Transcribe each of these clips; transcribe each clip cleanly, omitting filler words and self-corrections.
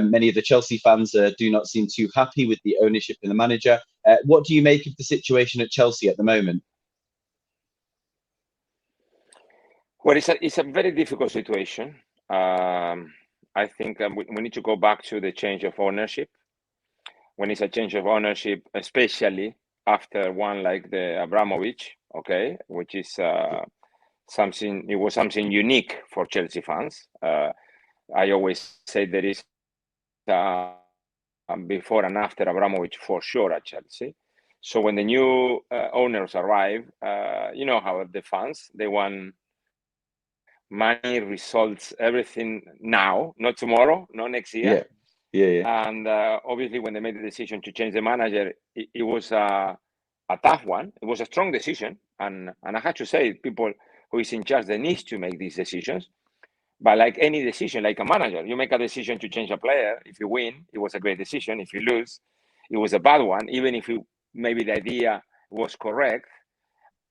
Many of the Chelsea fans do not seem too happy with the ownership and the manager. What do you make of the situation at Chelsea at the moment? Well, it's a very difficult situation. I think we need to go back to the change of ownership. When it's a change of ownership, especially after one like the Abramovich, okay, which is something. It was something unique for Chelsea fans. I always say there is before and after Abramovich for sure at Chelsea. So when the new owners arrive, you know how the fans, they want money, results, everything now, not tomorrow, not next year. Yeah. And obviously, when they made the decision to change the manager, it was a tough one. It was a strong decision, and I had to say, people who is in charge, they need to make these decisions. But like any decision, like a manager, you make a decision to change a player. If you win, it was a great decision. If you lose, it was a bad one. Even if maybe the idea was correct,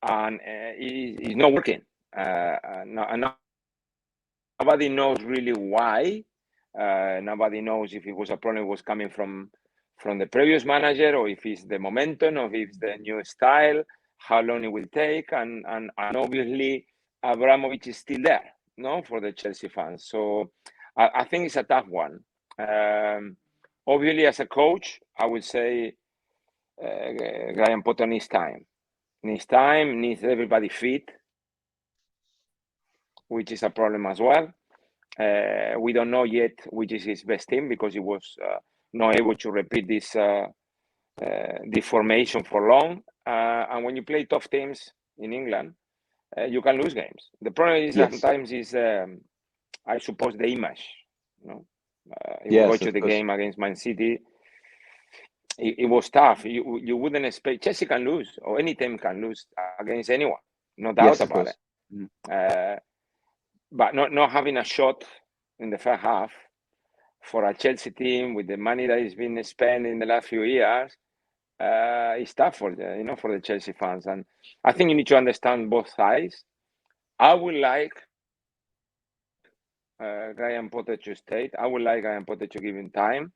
and it's not working. Nobody knows really why. Nobody knows if it was a problem was coming from the previous manager, or if it's the momentum, or if it's the new style, how long it will take, and obviously Abramovich is still there, no, for the Chelsea fans. So I think it's a tough one. Obviously, as a coach, I would say Graham Potter needs time. Needs everybody fit, which is a problem as well. We don't know yet which is his best team, because he was not able to repeat this formation for long. And when you play tough teams in England, you can lose games. The problem is sometimes is, I suppose, the image. You know, if you go to the game against Man City, it was tough. You wouldn't expect Chelsea can lose, or any team can lose against anyone, no doubt about it. But not having a shot in the first half for a Chelsea team with the money that has been spent in the last few years, it's tough for the Chelsea fans. And I think you need to understand both sides. I would like Graham Potter to stay. I would like Graham Potter to give him time,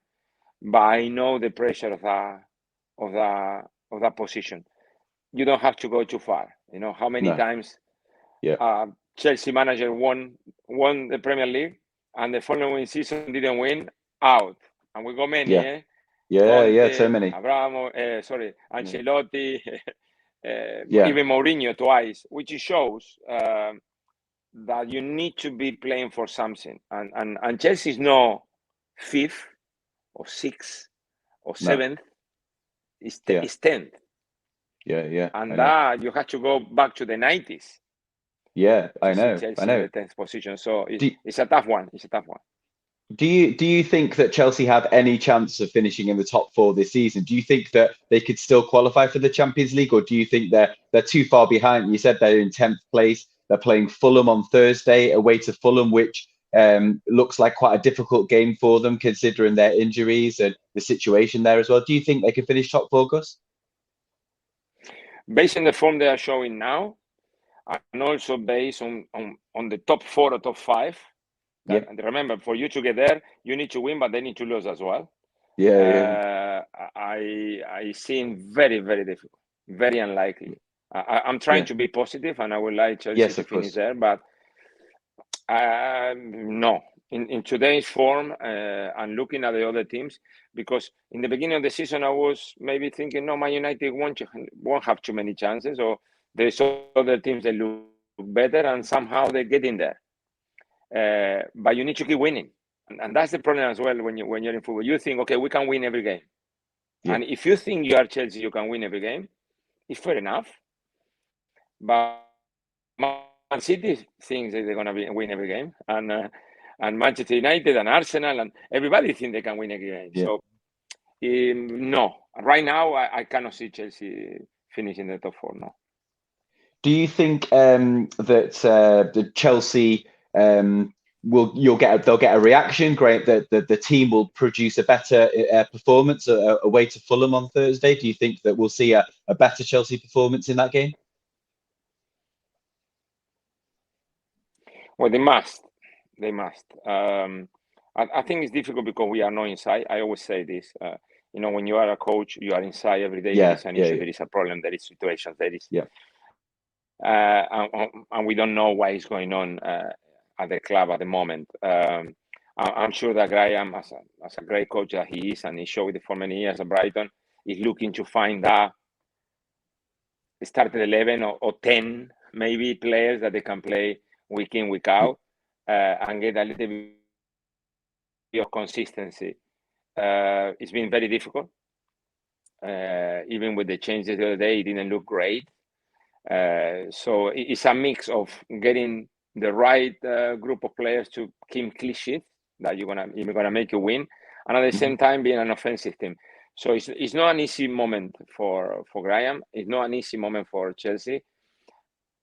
but I know the pressure of that position. You don't have to go too far. You know how many times Chelsea manager won the Premier League, and the following season didn't win, out. And we got many, Conte, so many. Ancelotti, even Mourinho twice, which shows that you need to be playing for something. And Chelsea is no 5th or 6th or 7th, it's 10th. And that you have to go back to the 90s. I know. Chelsea in the 10th position. So it's a tough one. Do you think that Chelsea have any chance of finishing in the top 4 this season? Do you think that they could still qualify for the Champions League, or do you think they're too far behind? You said they're in 10th place. They're playing Fulham on Thursday, away to Fulham, which looks like quite a difficult game for them, considering their injuries and the situation there as well. Do you think they can finish top 4, Gus? Based on the form they are showing now, and also based on the top 4 or top 5. And remember, for you to get there, you need to win, but they need to lose as well. I seem very, very difficult, very unlikely. I'm trying to be positive, and I would like Chelsea to finish there, but no. In today's form, and looking at the other teams, because in the beginning of the season, I was maybe thinking, no, Man United won't have too many chances, or there's other teams that look better, and somehow they get in there. But you need to keep winning, and that's the problem as well. When you're in football, you think, okay, we can win every game, and if you think you are Chelsea, you can win every game. It's fair enough, but Man City thinks that they're gonna win every game, and Manchester United and Arsenal and everybody think they can win every game. So no, right now I cannot see Chelsea finishing the top 4. No. Do you think that the Chelsea they'll get a reaction? Great, that the team will produce a better performance away to Fulham on Thursday. Do you think that we'll see a better Chelsea performance in that game? Well, they must. I think it's difficult because we are not inside. I always say this. When you are a coach, you are inside every day. There is an issue. There is a problem. There is situations. There is. And we don't know what is going on at the club at the moment. I'm sure that Graham, as a great coach that he is, and he showed it for many years at Brighton, is looking to find that started 11 or 10 maybe players that they can play week in, week out, and get a little bit of consistency. It's been very difficult. Even with the changes the other day, it didn't look great. So it's a mix of getting the right group of players to keep clean sheet that you're gonna make you win, and at the same time being an offensive team. So it's not an easy moment for Graham. It's not an easy moment for Chelsea,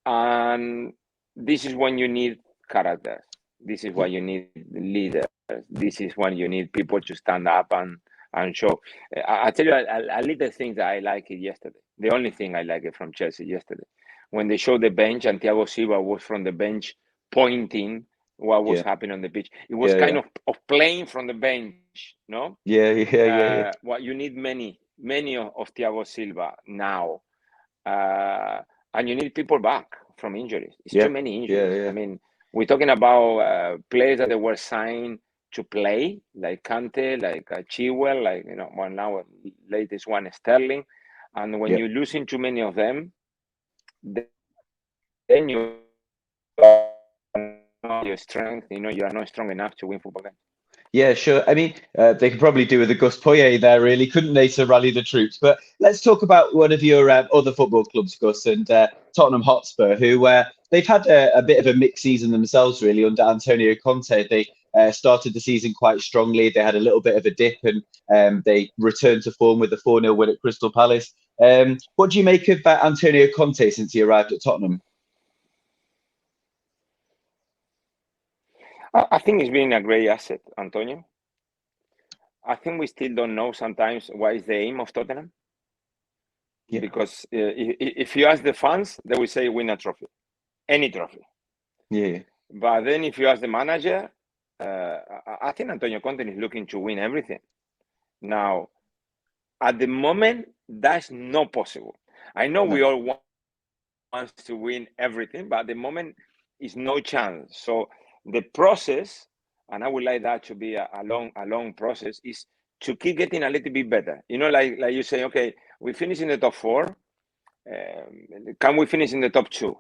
and this is when you need characters. This is why you need leaders. This is when you need people to stand up and show. I tell you a little thing that I like it yesterday. The only thing I like it from Chelsea yesterday, when they showed the bench and Thiago Silva was from the bench pointing what was happening on the pitch. It was kind of playing from the bench, no? Yeah. Well, you need many of Thiago Silva now, and you need people back from injuries. It's too many injuries. I mean, we're talking about players that they were signed to play, like Kante, like Chilwell, like now latest one Sterling, and when you're losing too many of them, then you are your strength. You are not strong enough to win football games. Yeah, sure. I mean, they could probably do with a Gus Poyet there, really, couldn't they, to rally the troops? But let's talk about one of your other football clubs, Gus, and Tottenham Hotspur, who they've had a bit of a mixed season themselves, really, under Antonio Conte. They started the season quite strongly. They had a little bit of a dip, and they returned to form with a 4-0 win at Crystal Palace. What do you make of Antonio Conte since he arrived at Tottenham? I think he's been a great asset, Antonio. I think we still don't know sometimes what is the aim of Tottenham. Because if you ask the fans, they will say win a trophy, any trophy. But then if you ask the manager, I think Antonio Conte is looking to win everything. Now, at the moment, that's not possible. I know we all want to win everything, but at the moment, it's no chance. So the process, and I would like that to be a long process, is to keep getting a little bit better. Like you say, okay, we finish in the top 4. Can we finish in the top 2?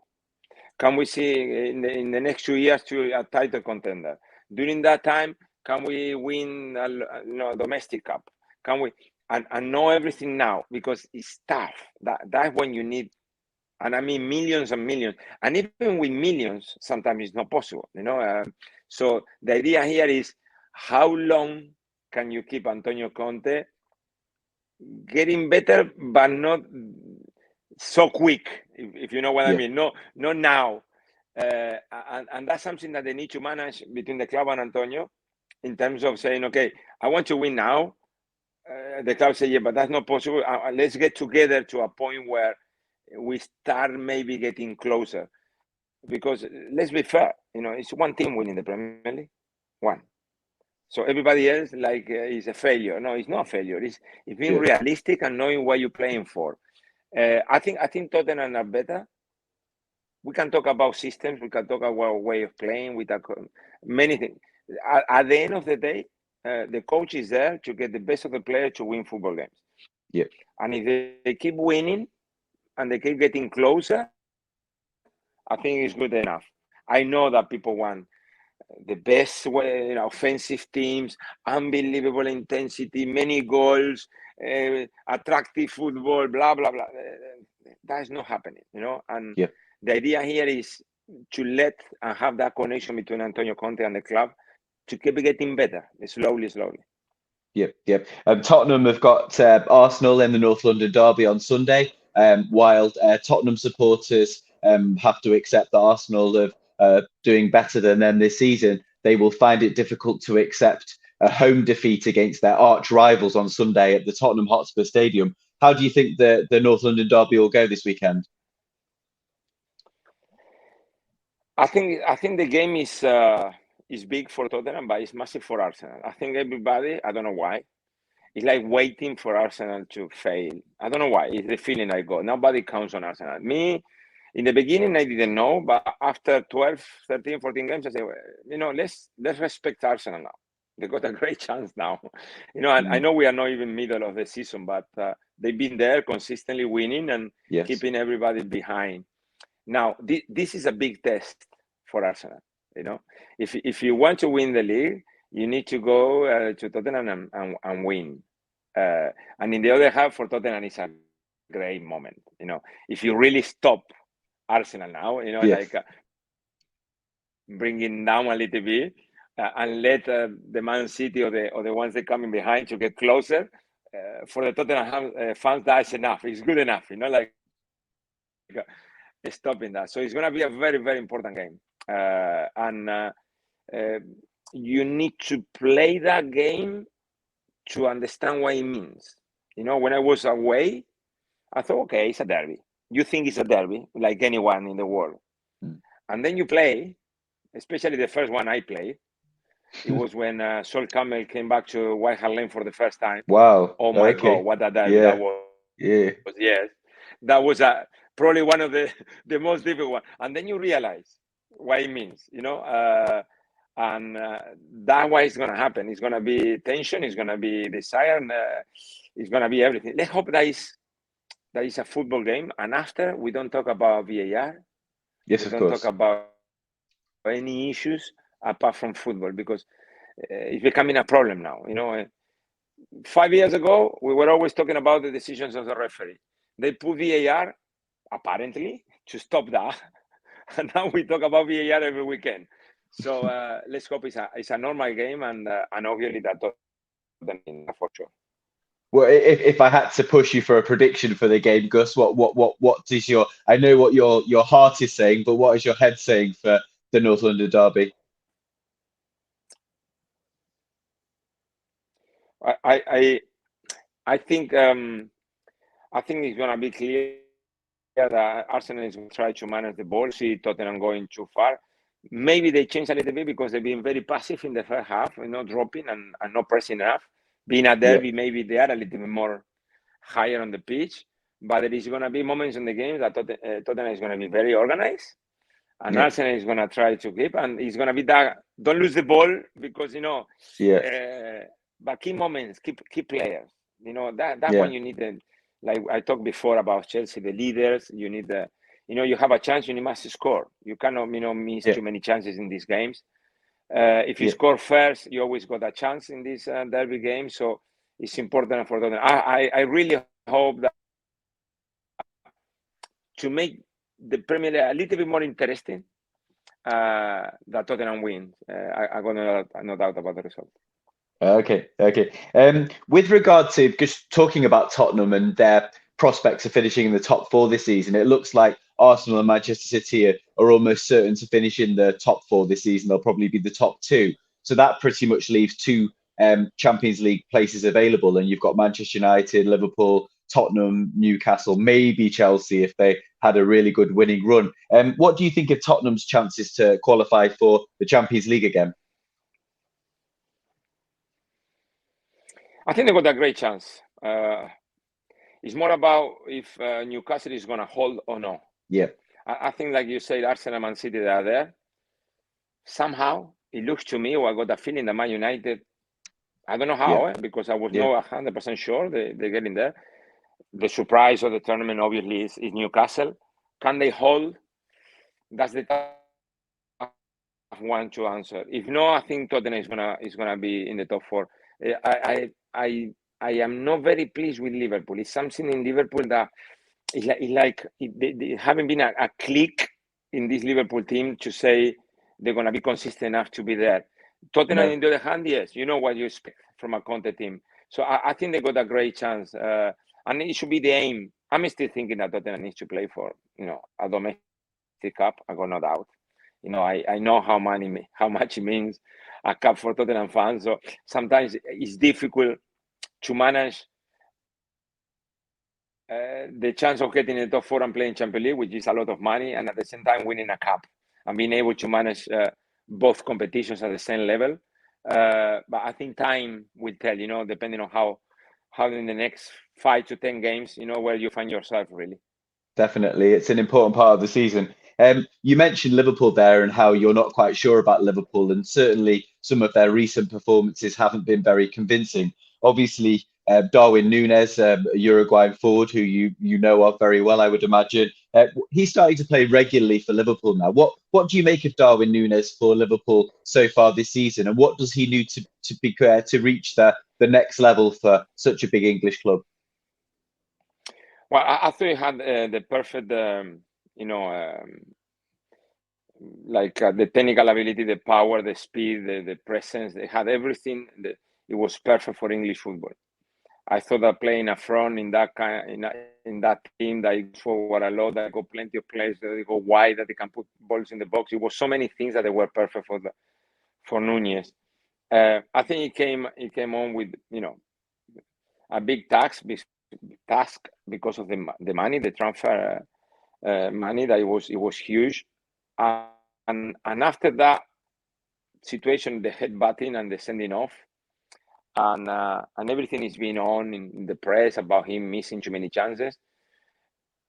Can we see in the next 2 years to a title contender? During that time, can we win a domestic cup? Can we and know everything now, because it's tough. That's when you need, and I mean millions and millions, and even with millions, sometimes it's not possible. So the idea here is, how long can you keep Antonio Conte getting better, but not so quick, if you know what I mean. No, not now. And that's something that they need to manage between the club and Antonio, in terms of saying, okay, I want to win now. The club say, yeah, but that's not possible. Let's get together to a point where we start maybe getting closer. Because let's be fair, it's one team winning the Premier League. One. So everybody else is a failure. No, it's not a failure. It's being realistic and knowing what you're playing for. I think Tottenham are better. We can talk about systems. We can talk about way of playing with many things. At the end of the day, the coach is there to get the best of the players to win football games. And if they keep winning and they keep getting closer, I think it's good enough. I know that people want the best way, offensive teams, unbelievable intensity, many goals, attractive football, blah blah blah. That's not happening, And the idea here is to let and have that connection between Antonio Conte and the club to keep getting better, slowly. Yep. Tottenham have got Arsenal in the North London derby on Sunday, while Tottenham supporters have to accept that Arsenal are doing better than them this season. They will find it difficult to accept a home defeat against their arch rivals on Sunday at the Tottenham Hotspur Stadium. How do you think the North London derby will go this weekend? I think the game is is big for Tottenham, but it's massive for Arsenal. I think everybody, I don't know why, it's like waiting for Arsenal to fail. I don't know why. It's the feeling I got. Nobody counts on Arsenal. Me, in the beginning, I didn't know, but after 12, 13, 14 games, I said, well, let's respect Arsenal now. They got a great chance now. I know we are not even middle of the season, but they've been there consistently winning and keeping everybody behind. Now, this is a big test for Arsenal. If you want to win the league, you need to go to Tottenham and win. And in the other half, for Tottenham, it's a great moment. If you really stop Arsenal now, like bringing down a little bit and let the Man City or the ones that coming behind to get closer. For the Tottenham fans, that's enough. It's good enough. Like stopping that. So it's going to be a very, very important game. And you need to play that game to understand what it means. When I was away, I thought, okay, it's a derby. You think it's a derby, like anyone in the world. And then you play, especially the first one I played. It was when Sol Campbell came back to White Hart Lane for the first time. Wow. Oh my God, what a derby that was. Yeah. Yes. That was probably one of the most difficult ones. And then you realize what it means, and that's why it's going to happen. It's going to be tension. It's going to be desire. And it's going to be everything. Let's hope that is a football game. And after, we don't talk about VAR. Yes, we of don't course. talk about any issues apart from football, because it's becoming a problem now. 5 years ago, we were always talking about the decisions of the referee. They put VAR, apparently, to stop that. And now we talk about VAR every weekend. So let's hope it's a normal game, and obviously that for sure. Well, if I had to push you for a prediction for the game, Gus, what is your? I know what your heart is saying, but what is your head saying for the North London derby? I think it's going to be clear that Arsenal is going to try to manage the ball. See Tottenham going too far. Maybe they change a little bit because they've been very passive in the first half, dropping and not pressing enough. Being a derby, maybe they are a little bit more higher on the pitch. But there is going to be moments in the game that Tottenham is going to be very organized. And Arsenal is going to try to keep. And it's going to be that, don't lose the ball because, but key moments, key players. That one you need, like I talked before about Chelsea, the leaders, you need you have a chance, you must score. You cannot, miss too many chances in these games. If you score first, you always got a chance in this derby game. So it's important for Tottenham. I really hope that to make the Premier League a little bit more interesting, that Tottenham wins. I got no doubt about the result. Okay. With regard to just talking about Tottenham and their prospects of finishing in the top four this season, it looks like Arsenal and Manchester City are almost certain to finish in the top four this season. They'll probably be the top two. So that pretty much leaves two Champions League places available. And you've got Manchester United, Liverpool, Tottenham, Newcastle, maybe Chelsea if they had a really good winning run. What do you think of Tottenham's chances to qualify for the Champions League again? I think they got a great chance. It's more about if Newcastle is going to hold or not. Yeah. I think, like you said, Arsenal and City, they are there. Somehow, it looks to me, or I got a feeling that Man United, I don't know how, because I was not 100% sure they're getting there. The surprise of the tournament, obviously, is Newcastle. Can they hold? That's the tough one to answer. If no, I think Tottenham is gonna be in the top four. I am not very pleased with Liverpool. It's something in Liverpool that they haven't been a click in this Liverpool team to say they're gonna be consistent enough to be there. Tottenham, on the other hand, yes, you know what you expect from a Conte team. So I think they got a great chance, and it should be the aim. I'm still thinking that Tottenham needs to play for a domestic cup. I got no doubt. I know how much it means a cup for Tottenham fans. So sometimes it's difficult to manage the chance of getting in the top four and playing Champions League, which is a lot of money, and at the same time winning a cup and being able to manage both competitions at the same level. But I think time will tell, depending on how in the next 5 to 10 games, where you find yourself really. Definitely, it's an important part of the season. You mentioned Liverpool there and how you're not quite sure about Liverpool, and certainly some of their recent performances haven't been very convincing. Obviously, Darwin Núñez, a Uruguayan forward who you know of very well, I would imagine. He's starting to play regularly for Liverpool now. What do you make of Darwin Núñez for Liverpool so far this season, and what does he need to be to reach the next level for such a big English club? Well, I thought he had the perfect, the technical ability, the power, the speed, the presence. They had everything. It was perfect for English football. I thought that playing up front in that in that team that goes forward a lot, that got plenty of players, that they go wide, that they can put balls in the box. It was so many things that they were perfect for Núñez. I think he came on with a big task because of the money, the transfer money, that it was huge, and after that situation, the headbutting and the sending off, and everything is being on in the press about him missing too many chances,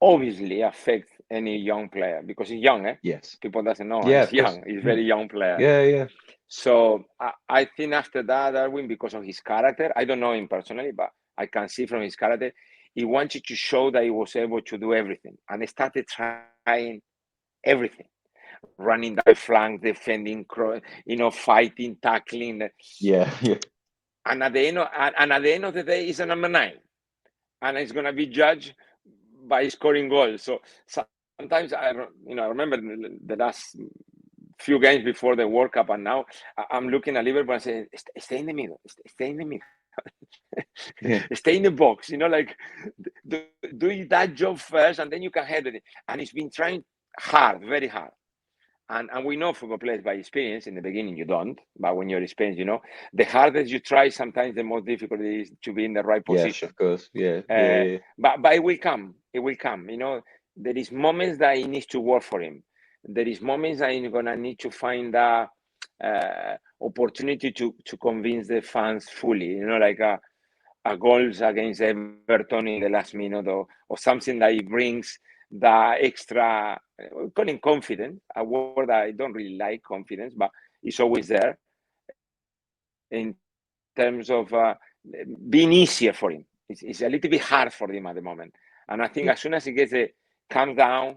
obviously affects any young player because he's young. Yes. People doesn't know. Yeah, He's young. He's a very young player. Yeah. So I think after that, Darwin, because of his character, I don't know him personally, but I can see from his character, he wanted to show that he was able to do everything, and he started trying everything, running down the flank, defending, fighting, tackling. Yeah. And at the end of the day, he's a number 9, and he's going to be judged by scoring goals. So sometimes I remember the last few games before the World Cup, and now I'm looking at Liverpool and saying, stay in the middle, stay in the middle. Yeah. Stay in the box, do that job first, and then you can head it. And he's been trying hard, very hard. And we know football players by experience. In the beginning, you don't, but when you're experienced, the hardest you try, sometimes the more difficult it is to be in the right position. Yes, of course. Yeah. But it will come. It will come. There is moments that he needs to work for him. There is moments that he's gonna need to find that opportunity to convince the fans fully. Like a goals against Everton in the last minute, or something that he brings the extra, we call him confidence, a word that I don't really like, confidence, but it's always there in terms of being easier for him. It's a little bit hard for him at the moment. And I think as soon as he comes down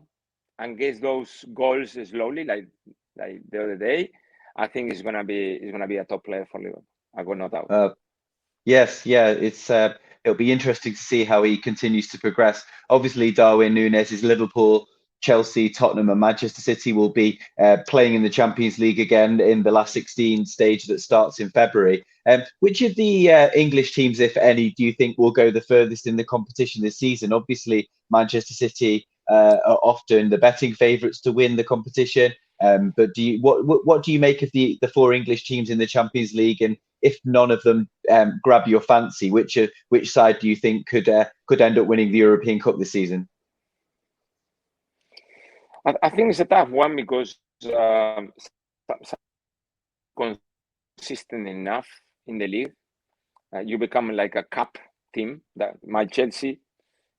and gets those goals slowly, like the other day, I think he's gonna be a top player for Liverpool. I got no doubt. Yes, yeah, it'll be interesting to see how he continues to progress. Obviously, Darwin Núñez is Liverpool, Chelsea, Tottenham, and Manchester City will be playing in the Champions League again in the last 16 stage that starts in February. Which of the English teams, if any, do you think will go the furthest in the competition this season? Obviously, Manchester City are often the betting favourites to win the competition. But what do you make of the 4 English teams in the Champions League? And if none of them grab your fancy, which side do you think could end up winning the European Cup this season? I think it's a tough one because consistent enough in the league, you become like a cup team. That my Chelsea,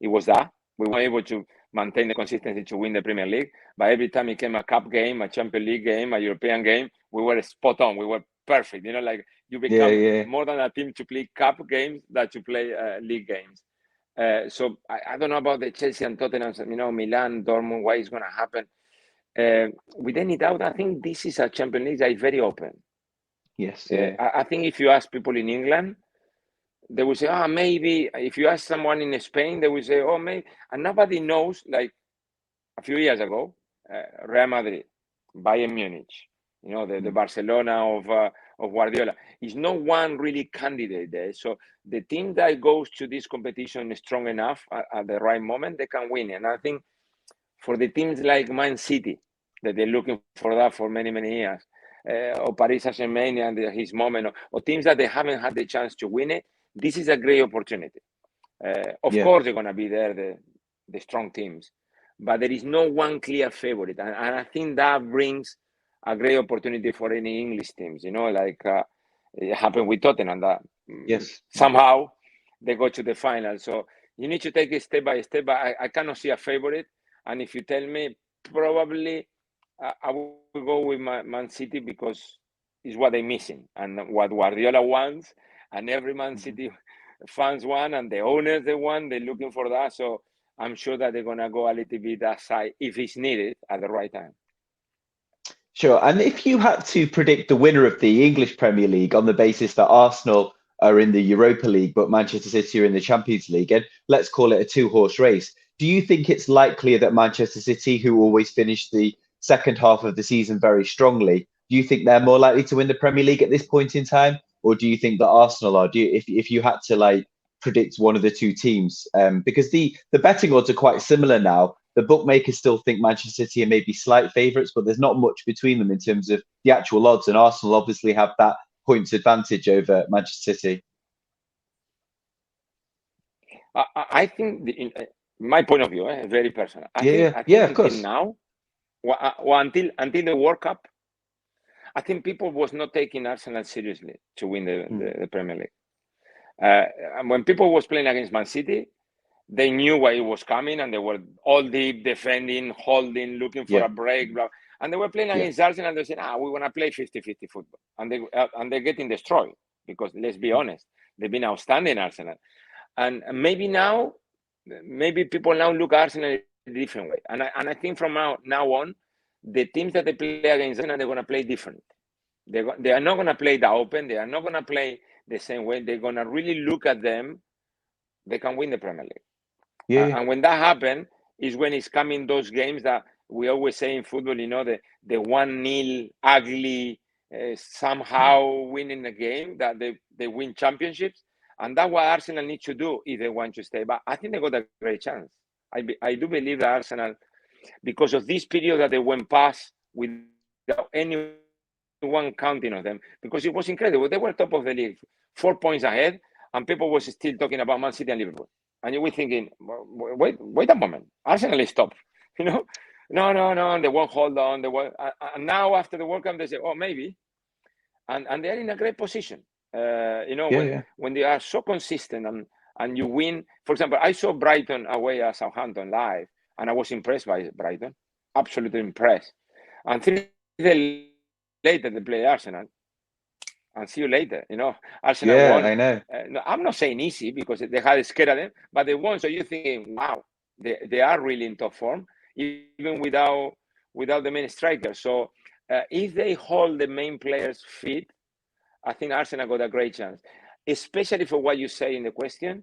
it was that we were able to maintain the consistency to win the Premier League, but every time it came a cup game, a Champions League game, a European game, we were spot on. We were perfect. Like you become more than a team to play cup games than to play league games. So I don't know about the Chelsea and Tottenham, Milan, Dortmund, why it's going to happen. With any doubt, I think this is a Champions League that is very open. Yes. Yeah. I think if you ask people in England, they will say, maybe. If you ask someone in Spain, they will say, maybe. And nobody knows, like a few years ago, Real Madrid, Bayern Munich, the Barcelona of Guardiola. Is no one really candidate there. So the team that goes to this competition is strong enough at the right moment, they can win. And I think for the teams like Man City, that they're looking for that for many, many years, or Paris Saint-Germain and his moment, or teams that they haven't had the chance to win it, this is a great opportunity. Of course, they're going to be there, the strong teams, but there is no one clear favorite. And I think that brings a great opportunity for any English teams. Like it happened with Tottenham that Yes. somehow they go to the final. So you need to take it step by step. But I cannot see a favorite. And if you tell me, probably I will go with Man City because it's what they're missing and what Guardiola wants, and every Man City fans want, and the owners they want. They're looking for that. So I'm sure that they're gonna go a little bit aside if it's needed at the right time. Sure. And if you had to predict the winner of the English Premier League on the basis that Arsenal are in the Europa League, but Manchester City are in the Champions League, and let's call it a two-horse race, do you think it's likelier that Manchester City, who always finish the second half of the season very strongly, do you think they're more likely to win the Premier League at this point in time, or do you think that Arsenal are? If you had to like predict one of the two teams, because the betting odds are quite similar now. The bookmakers still think Manchester City are maybe slight favourites, but there's not much between them in terms of the actual odds. And Arsenal obviously have that points advantage over Manchester City. I think, in my point of view, very personal. I think Of until course. now, until the World Cup, I think people was not taking Arsenal seriously to win the Premier League. And when people was playing against Man City, they knew why it was coming, and they were all deep, defending, holding, looking for a break, blah. And they were playing against Arsenal, and they said, we want to play 50-50 football. And they're getting destroyed because, let's be honest, they've been outstanding, Arsenal. And maybe people now look at Arsenal in a different way. And I think from now on, the teams that they play against Arsenal, they're going to play different. They are not going to play the open. They are not going to play the same way. They're going to really look at them. They can win the Premier League. And when that happens, is when it's coming those games that we always say in football, the 1-0 ugly, somehow winning the game, that they win championships. And that's what Arsenal needs to do if they want to stay. But I think they got a great chance. I do believe that Arsenal, because of this period that they went past without anyone counting on them, because it was incredible. They were top of the league, 4 points ahead, and people was still talking about Man City and Liverpool. And you were thinking, wait a moment, Arsenal is top. No, they won't hold on. And now after the World Cup, they say, maybe. And they're in a great position. When they are so consistent and you win. For example, I saw Brighton away at Southampton live, and I was impressed by Brighton, absolutely impressed. And 3 days later, they play Arsenal. And see you later. Arsenal won. I know. I'm not saying easy because they had scared of them, but they won. So you're thinking, wow, they are really in top form, even without the main striker. So if they hold the main players fit, I think Arsenal got a great chance, especially for what you say in the question,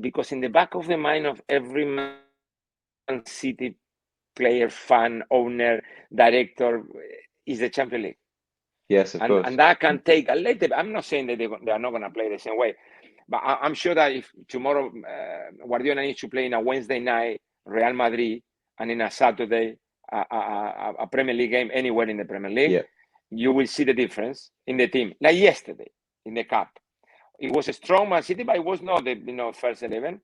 because in the back of the mind of every Man City player, fan, owner, director, is the Champions League. Yes, of course. And that can take a little bit. I'm not saying that they are not going to play the same way, but I'm sure that if tomorrow Guardiola needs to play in a Wednesday night Real Madrid and in a Saturday a Premier League game anywhere in the Premier League, you will see the difference in the team. Like yesterday in the Cup, it was a strong Man City, but it was not the first 11.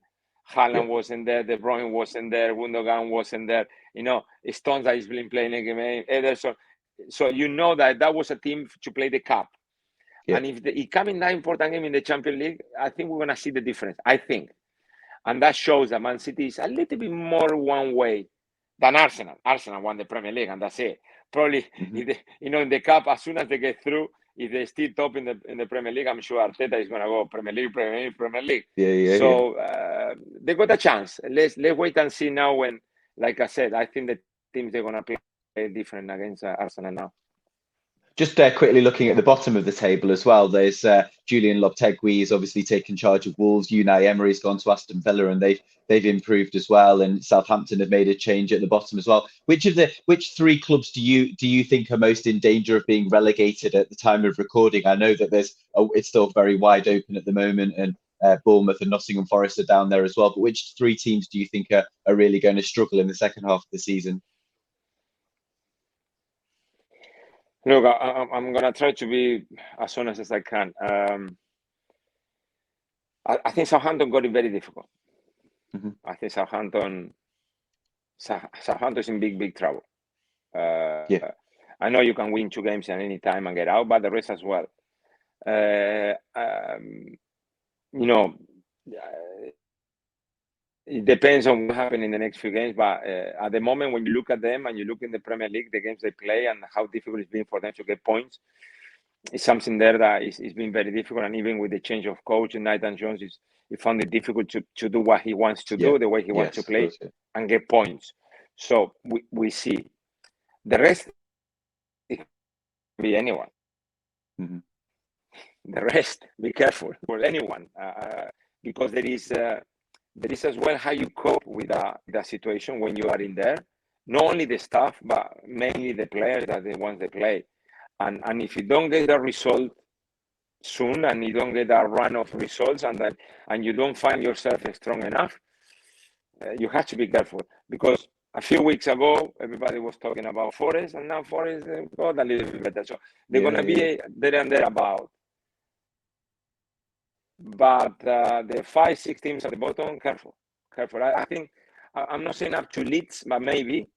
Haaland wasn't there, De Bruyne wasn't there, Gundogan wasn't there. Stones that has been playing a game, Ederson. So that was a team to play the Cup. And if it comes in that important game in the Champions League, I think we're going to see the difference, I think. And that shows that Man City is a little bit more one way than Arsenal. Arsenal won the Premier League, and that's it. Probably, if they, in the Cup, as soon as they get through, if they still top in the Premier League, I'm sure Arteta is going to go Premier League. So they got a chance. Let's wait and see now when, like I said, I think the teams they're going to play different against Arsenal now. Just quickly looking at the bottom of the table as well, there's Julian Lopetegui is obviously taken charge of Wolves. Unai Emery's gone to Aston Villa, and they've improved as well. And Southampton have made a change at the bottom as well. Which 3 clubs do you think are most in danger of being relegated at the time of recording? I know that it's still very wide open at the moment, and Bournemouth and Nottingham Forest are down there as well. But which 3 teams do you think are really going to struggle in the second half of the season? Look, I'm going to try to be as honest as I can. I think Southampton got it very difficult. I think Southampton's in big trouble. I know you can win 2 games at any time and get out, but the rest as well. It depends on what happens in the next few games, but at the moment, when you look at them and you look in the Premier League, the games they play and how difficult it's been for them to get points, it's something there that it's been very difficult. And even with the change of coach, Nathan Jones, he found it difficult to do what he wants to do, the way he wants to play, and get points. So we see. The rest, it can be anyone. Mm-hmm. The rest, be careful for anyone, because there is as well how you cope with that situation when you are in there. Not only the staff, but mainly the players that the ones they play. And if you don't get the result soon, and you don't get that run of results, and you don't find yourself strong enough, you have to be careful, because a few weeks ago everybody was talking about Forest, and now Forest got a little bit better, so they're gonna be there and thereabout. But the 5-6 teams at the bottom, careful. I think I'm not saying up to Leeds, but maybe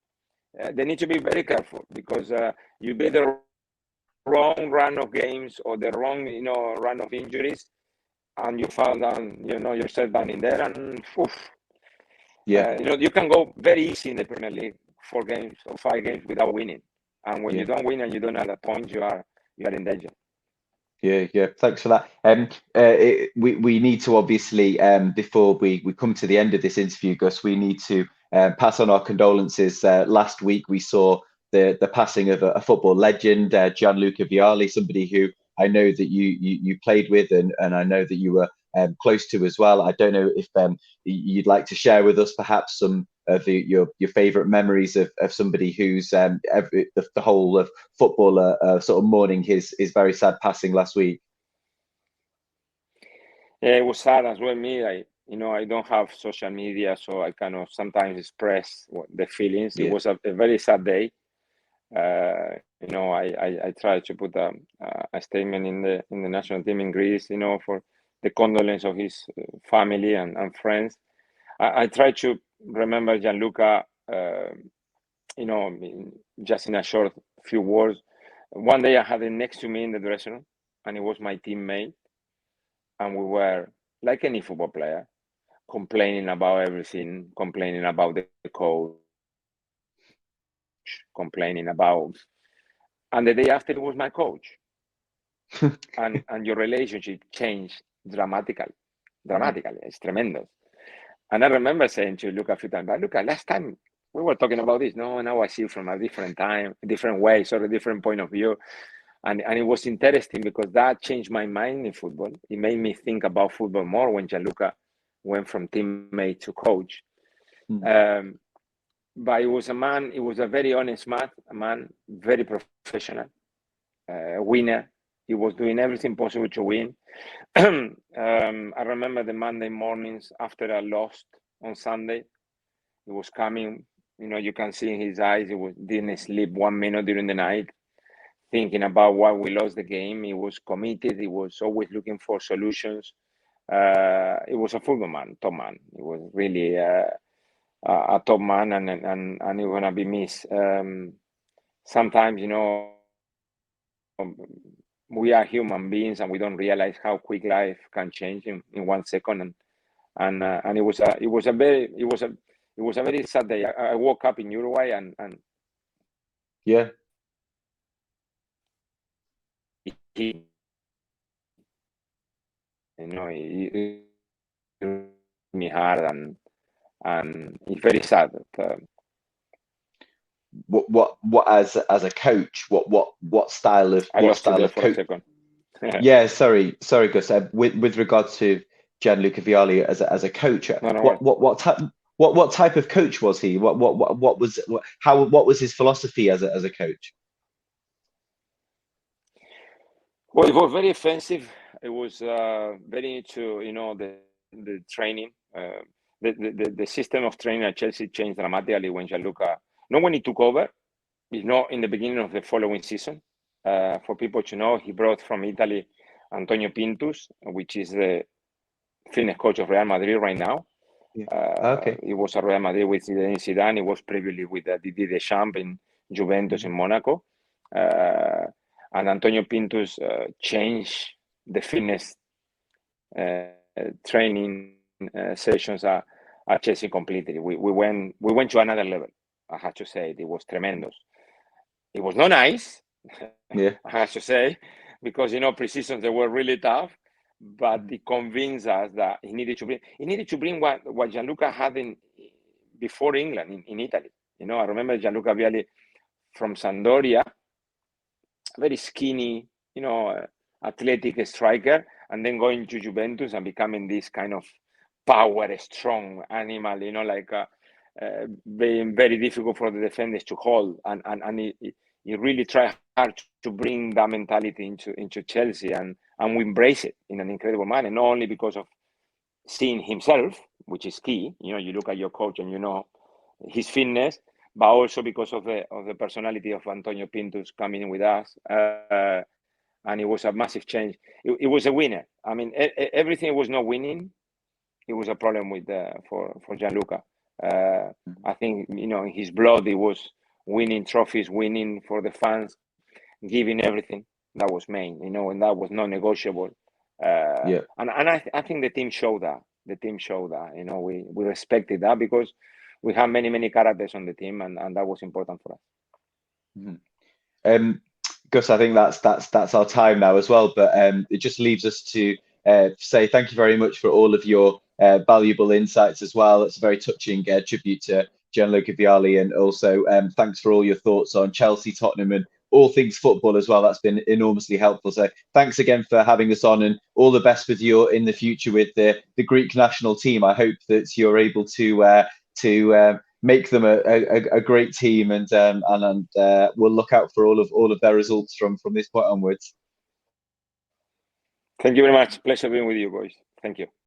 they need to be very careful, because you get the wrong run of games or the wrong run of injuries, and you found yourself down in there, and you can go very easy in the Premier League 4 games or 5 games without winning, and when you don't win and you don't have the points, you are in danger. Yeah. Thanks for that. We need to obviously, before we come to the end of this interview, Gus, we need to pass on our condolences. Last week we saw the passing of a football legend, Gianluca Vialli, somebody who I know that you played with, and I know that you were close to as well. I don't know if you'd like to share with us perhaps some of your favourite memories of somebody who's the whole of football sort of mourning his very sad passing last week. Yeah, it was sad as well. I don't have social media, so I kind of sometimes express the feelings. It was a very sad day. I tried to put a statement in the national team in Greece, for the condolence of his family and friends. I tried to remember Gianluca, just in a short few words. One day I had him next to me in the dressing room, and he was my teammate, and we were like any football player, complaining about everything, complaining about the coach, complaining about. And the day after, it was my coach, and your relationship changed dramatically. It's tremendous. And I remember saying to Luca a few times, but Luca, last time we were talking about this. No, now I see it from a different time, a different way, sort of a different point of view. And it was interesting, because that changed my mind in football. It made me think about football more when Gianluca went from teammate to coach. But it was a very honest man, very professional, winner. He was doing everything possible to win. I remember the Monday mornings after I lost on Sunday. He was coming, you can see in his eyes, didn't sleep 1 minute during the night, thinking about why we lost the game. He was committed. He was always looking for solutions. He was a football man, top man. He was really a top man, and he's gonna be missed. Sometimes, we are human beings, and we don't realize how quick life can change in 1 second. And it was a very sad day. I woke up in Uruguay, and he me hard, and it's very sad. What as a coach, what style of coach? Yeah, sorry, Gus. With regards to Gianluca Vialli as a coach, what type of coach was he? What was his philosophy as a coach? Well, it was very offensive. It was very into the training. The system of training at Chelsea changed dramatically when Gianluca, not when he took over, it's not in the beginning of the following season. For people to know, he brought from Italy Antonio Pintus, which is the fitness coach of Real Madrid right now. He was at Real Madrid with Zidane. He was previously with Didier Deschamps in Juventus in Monaco. And Antonio Pintus changed the fitness training sessions at Chelsea completely. We went to another level. I have to say it was tremendous. It was not nice, Yeah. I have to say, because pre-seasons they were really tough. But it convinced us that he needed to bring what Gianluca had before England in Italy. I remember Gianluca Vialli from Sampdoria, very skinny, athletic striker, and then going to Juventus and becoming this kind of power, strong animal, being very difficult for the defenders to hold. And he really tried hard to bring that mentality into Chelsea, and we embrace it in an incredible manner, not only because of seeing himself, which is key. You look at your coach and his fitness, but also because of the personality of Antonio Pintus coming with us, and it was a massive change. It was a winner. I mean, everything was not winning. It was a problem with for Gianluca. I think in his blood it was winning trophies, winning for the fans, giving everything. That was main, and that was non-negotiable. Yeah. And I think the team showed that. The team showed that. We respected that because we have many characters on the team, and that was important for us. Mm-hmm. Gus, I think that's our time now as well. But it just leaves us to say thank you very much for all of your valuable insights as well. It's a very touching tribute to Gianluca Vialli, and also thanks for all your thoughts on Chelsea, Tottenham, and all things football as well. That's been enormously helpful. So thanks again for having us on, and all the best with you in the future with the Greek national team. I hope that you're able to make them a great team, and we'll look out for all of their results from this point onwards. Thank you very much. Pleasure being with you, boys. Thank you.